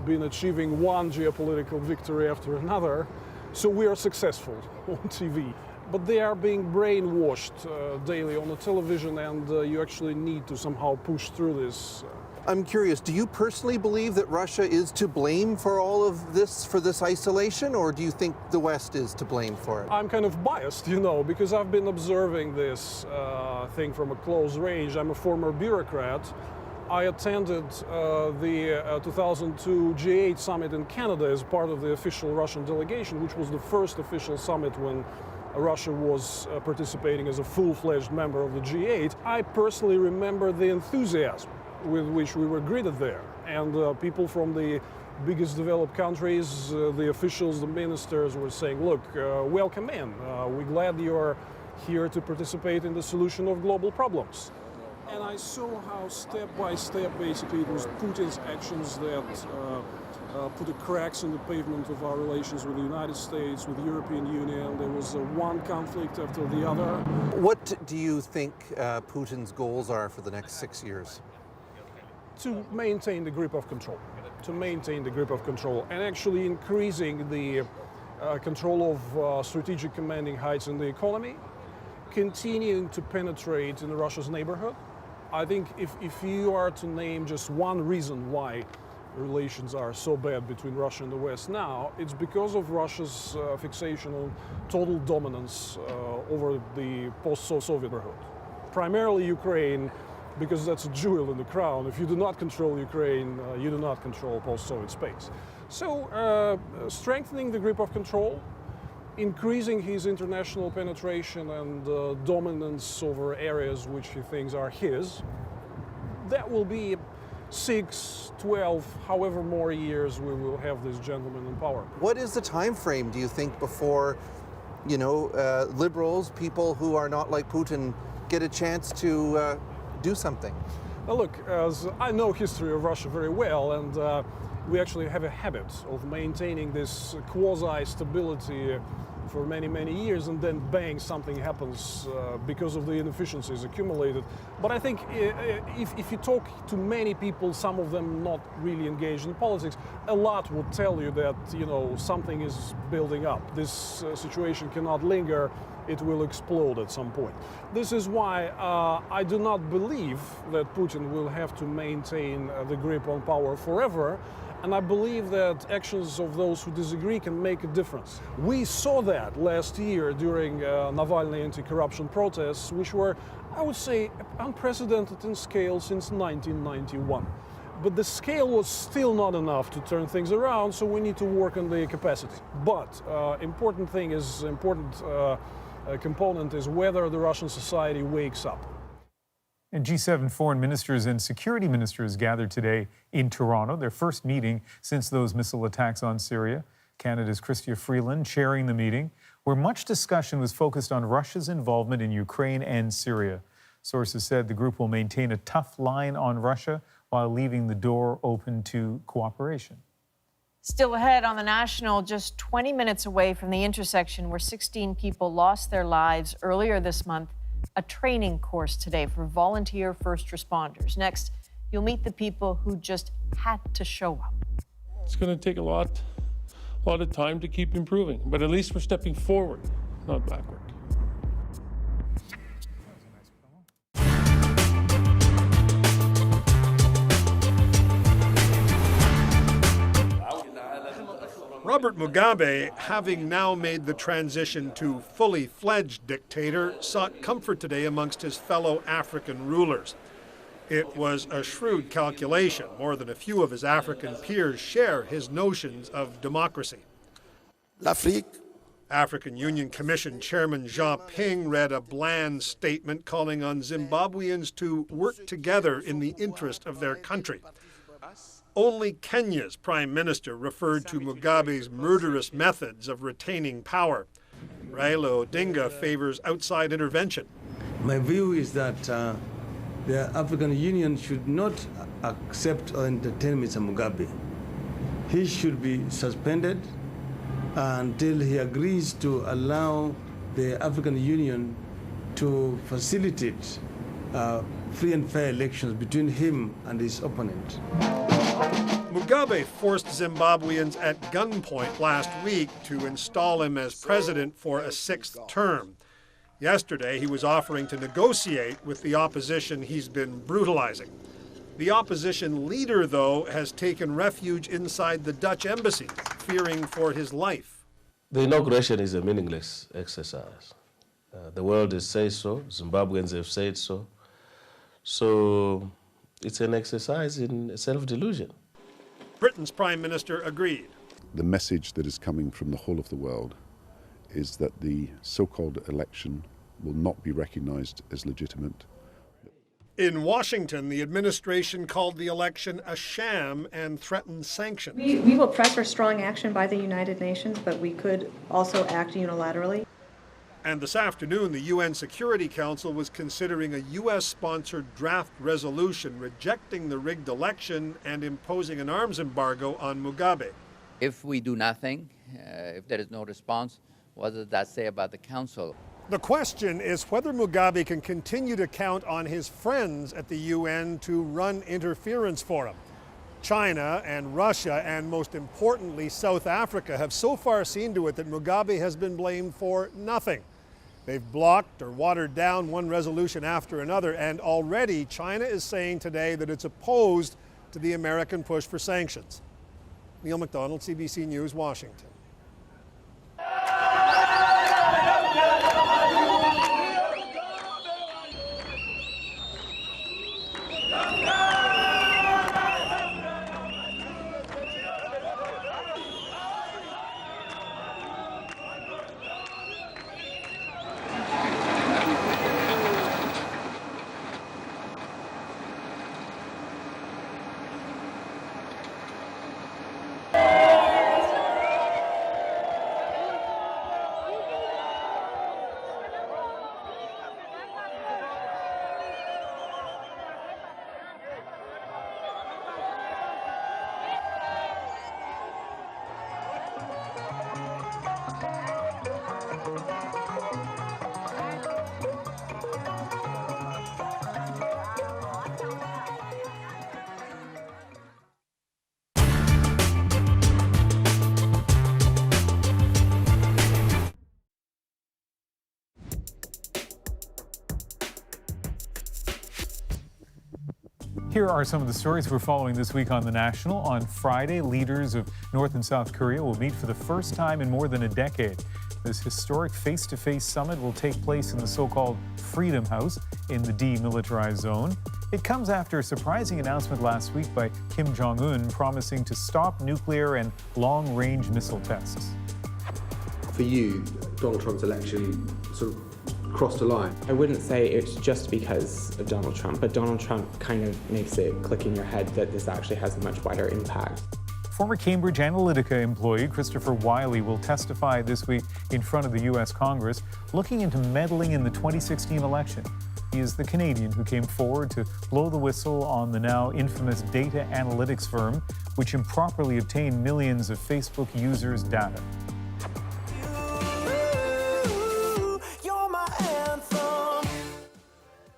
been achieving one geopolitical victory after another, so we are successful on TV. But they are being brainwashed daily on the television, and you actually need to somehow push through this. I'm curious, do you personally believe that Russia is to blame for all of this, for this isolation, or do you think the West is to blame for it? I'm kind of biased, you know, because I've been observing this thing from a close range. I'm a former bureaucrat. I attended the 2002 G8 summit in Canada as part of the official Russian delegation, which was the first official summit when Russia was participating as a full-fledged member of the G8. I personally remember the enthusiasm with which we were greeted there. And people from the biggest developed countries, the officials, the ministers were saying, look, welcome in. We're glad you're here to participate in the solution of global problems. And I saw how step by step, basically, it was Putin's actions that put the cracks in the pavement of our relations with the United States, with the European Union. There was one conflict after the other. What do you think Putin's goals are for the next 6 years? To maintain the grip of control, and actually increasing the control of strategic commanding heights in the economy, continuing to penetrate in Russia's neighborhood. I think if you are to name just one reason why relations are so bad between Russia and the West now, it's because of Russia's fixation on total dominance over the post-Soviet neighborhood. Primarily Ukraine, because that's a jewel in the crown. If you do not control Ukraine, you do not control post-Soviet space. So strengthening the grip of control, increasing his international penetration and dominance over areas which he thinks are his, that will be 6, 12, however more years we will have this gentleman in power. What is the time frame, do you think, before, you know, liberals, people who are not like Putin, get a chance to do something? Now look, as I know history of Russia very well, and we actually have a habit of maintaining this quasi-stability for many, many years, and then bang, something happens because of the inefficiencies accumulated. But I think if you talk to many people, some of them not really engaged in politics, a lot will tell you that, you know, something is building up. This situation cannot linger. It will explode at some point. This is why I do not believe that Putin will have to maintain the grip on power forever, and I believe that actions of those who disagree can make a difference. We saw that last year during Navalny anti-corruption protests, which were, I would say, unprecedented in scale since 1991. But the scale was still not enough to turn things around, so we need to work on the capacity. But important component is whether the Russian society wakes up. And G7 foreign ministers and security ministers gathered today in Toronto, their first meeting since those missile attacks on Syria. Canada's Chrystia Freeland chairing the meeting, where much discussion was focused on Russia's involvement in Ukraine and Syria. Sources said the group will maintain a tough line on Russia while leaving the door open to cooperation. Still ahead on the National, just 20 minutes away from the intersection where 16 people lost their lives earlier this month, a training course today for volunteer first responders. Next, you'll meet the people who just had to show up. It's going to take a lot of time to keep improving, but at least we're stepping forward, not backward. Robert Mugabe, having now made the transition to fully fledged dictator, sought comfort today amongst his fellow African rulers. It was a shrewd calculation. More than a few of his African peers share his notions of democracy. African Union Commission Chairman Jean Ping read a bland statement calling on Zimbabweans to work together in the interest of their country. Only Kenya's prime minister referred to Mugabe's murderous methods of retaining power. Raila Odinga favors outside intervention. My view is that the African Union should not accept or entertain Mr. Mugabe. He should be suspended until he agrees to allow the African Union to facilitate free and fair elections between him and his opponent. Mugabe forced Zimbabweans at gunpoint last week to install him as president for a sixth term. Yesterday, he was offering to negotiate with the opposition he's been brutalizing. The opposition leader, though, has taken refuge inside the Dutch embassy, fearing for his life. The inauguration is a meaningless exercise. The world has said so, Zimbabweans have said so. So it's an exercise in self-delusion. Britain's Prime Minister agreed. The message that is coming from the whole of the world is that the so-called election will not be recognized as legitimate. In Washington, the administration called the election a sham and threatened sanctions. We will press for strong action by the United Nations, but we could also act unilaterally. And this afternoon, the UN Security Council was considering a U.S.-sponsored draft resolution rejecting the rigged election and imposing an arms embargo on Mugabe. If we do nothing, if there is no response, what does that say about the Council? The question is whether Mugabe can continue to count on his friends at the UN to run interference for him. China and Russia, and most importantly, South Africa, have so far seen to it that Mugabe has been blamed for nothing. They've blocked or watered down one resolution after another, and already China is saying today that it's opposed to the American push for sanctions. Neil MacDonald, CBC News, Washington. Here are some of the stories we're following this week on The National. On Friday, leaders of North and South Korea will meet for the first time in more than a decade. This historic face-to-face summit will take place in the so-called Freedom House in the demilitarized zone. It comes after a surprising announcement last week by Kim Jong-un promising to stop nuclear and long-range missile tests. For you, Donald Trump's election sort of crossed a line? I wouldn't say it's just because of Donald Trump, but Donald Trump kind of makes it click in your head that this actually has a much wider impact. Former Cambridge Analytica employee Christopher Wiley will testify this week in front of the U.S. Congress, looking into meddling in the 2016 election. He is the Canadian who came forward to blow the whistle on the now infamous data analytics firm, which improperly obtained millions of Facebook users' data.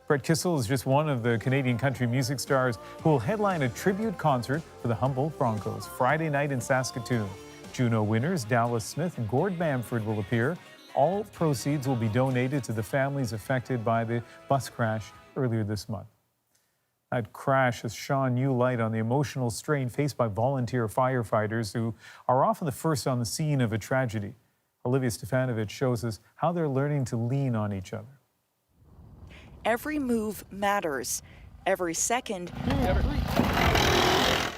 Brett Kissel is just one of the Canadian country music stars who will headline a tribute concert for the Humboldt Broncos Friday night in Saskatoon. Juno winners Dallas Smith and Gord Bamford will appear. All proceeds will be donated to the families affected by the bus crash earlier this month. That crash has shone new light on the emotional strain faced by volunteer firefighters who are often the first on the scene of a tragedy. Olivia Stefanovic shows us how they're learning to lean on each other. Every move matters. Every second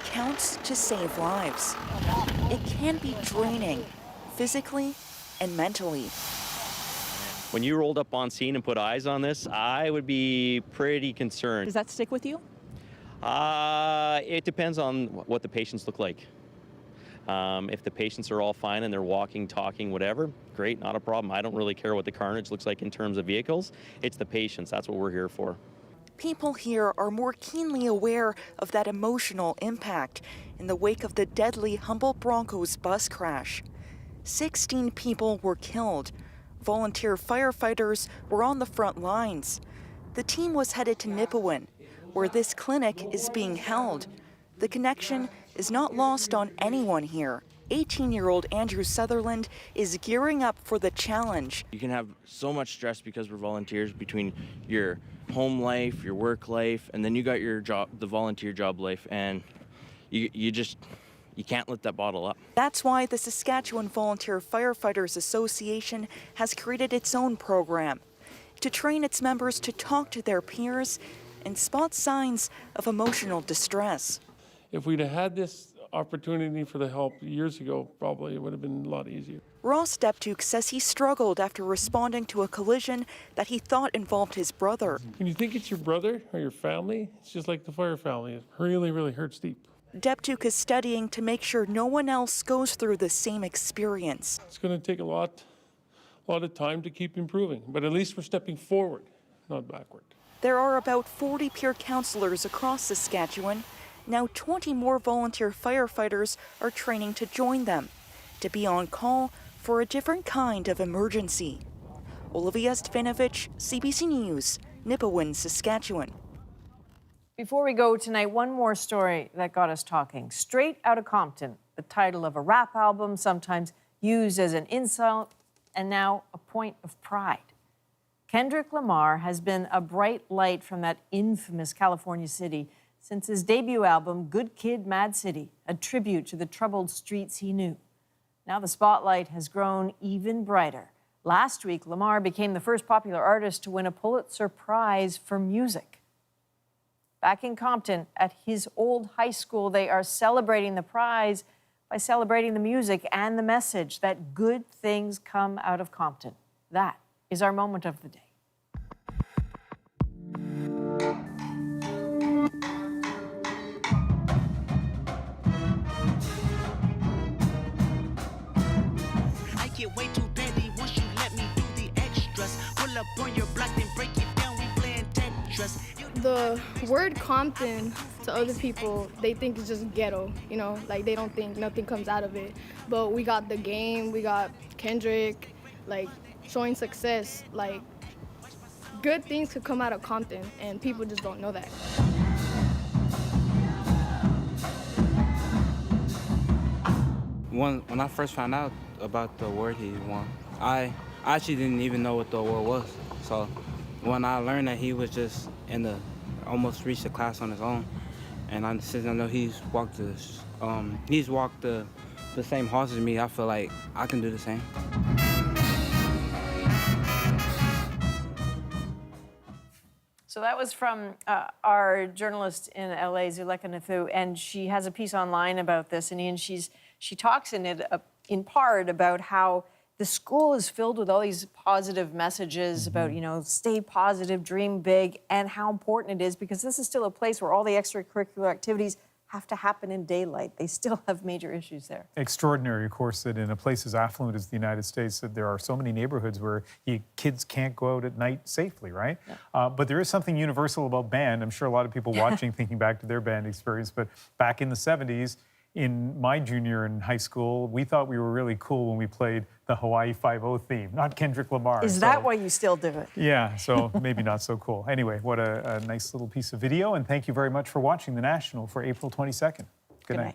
counts to save lives. It can be draining, physically and mentally. When you rolled up on scene and put eyes on this, I would be pretty concerned. Does that stick with you? It depends on what the patients look like. If the patients are all fine and they're walking, talking, whatever, great, not a problem. I don't really care what the carnage looks like in terms of vehicles. It's the patients. That's what we're here for. People here are more keenly aware of that emotional impact in the wake of the deadly Humboldt Broncos bus crash. 16 people were killed. Volunteer firefighters were on the front lines. The team was headed to Nipawin, where this clinic is being held. The connection is not lost on anyone here. 18-year-old Andrew Sutherland is gearing up for the challenge. You can have so much stress because we're volunteers between your home life, your work life, and then you got your job, the volunteer job life, and you can't let that bottle up. That's why the Saskatchewan Volunteer Firefighters Association has created its own program to train its members to talk to their peers and spot signs of emotional distress. If we'd have had this opportunity for the help years ago, probably it would have been a lot easier. Ross Deptuk says he struggled after responding to a collision that he thought involved his brother. When you think it's your brother or your family, it's just like the fire family. It really, really hurts deep. Deptuk is studying to make sure no one else goes through the same experience. It's going to take a lot of time to keep improving, but at least we're stepping forward, not backward. There are about 40 peer counselors across Saskatchewan. Now 20 more volunteer firefighters are training to join them, to be on call for a different kind of emergency. Olivia Stefanovic, CBC News, Nipawin, Saskatchewan. Before we go tonight, one more story that got us talking. Straight Outta Compton, the title of a rap album, sometimes used as an insult, and now a point of pride. Kendrick Lamar has been a bright light from that infamous California city since his debut album, Good Kid, Mad City, a tribute to the troubled streets he knew. Now the spotlight has grown even brighter. Last week, Lamar became the first popular artist to win a Pulitzer Prize for music. Back in Compton, at his old high school, they are celebrating the prize by celebrating the music and the message that good things come out of Compton. That is our moment of the day. I get way too deadly once you let me do the extras. Pull up on your block, then break it down, we playing Tetris. The word Compton to other people, they think it's just ghetto, you know, like they don't think nothing comes out of it. But we got The Game, we got Kendrick, like showing success, like good things could come out of Compton and people just don't know that. When I first found out about the award he won, I actually didn't even know what the award was. So when I learned that he was just almost reached the class on his own, and since I know he's walked the same halls as me, I feel like I can do the same. So that was from our journalist in LA, Zuleka Nathu, and she has a piece online about this. And Ian, she talks in it in part about how the school is filled with all these positive messages about, you know, stay positive, dream big, and how important it is because this is still a place where all the extracurricular activities have to happen in daylight. They still have major issues there. Extraordinary, of course, that in a place as affluent as the United States, that there are so many neighborhoods where kids can't go out at night safely, right? Yeah. But there is something universal about band. I'm sure a lot of people watching thinking back to their band experience, but back in the 70s, in my junior and high school, we thought we were really cool when we played the Hawaii Five-0 theme, not Kendrick Lamar. Is that why you still do it? Yeah, so maybe not so cool. Anyway, what a nice little piece of video, and thank you very much for watching The National for April 22nd. Good night.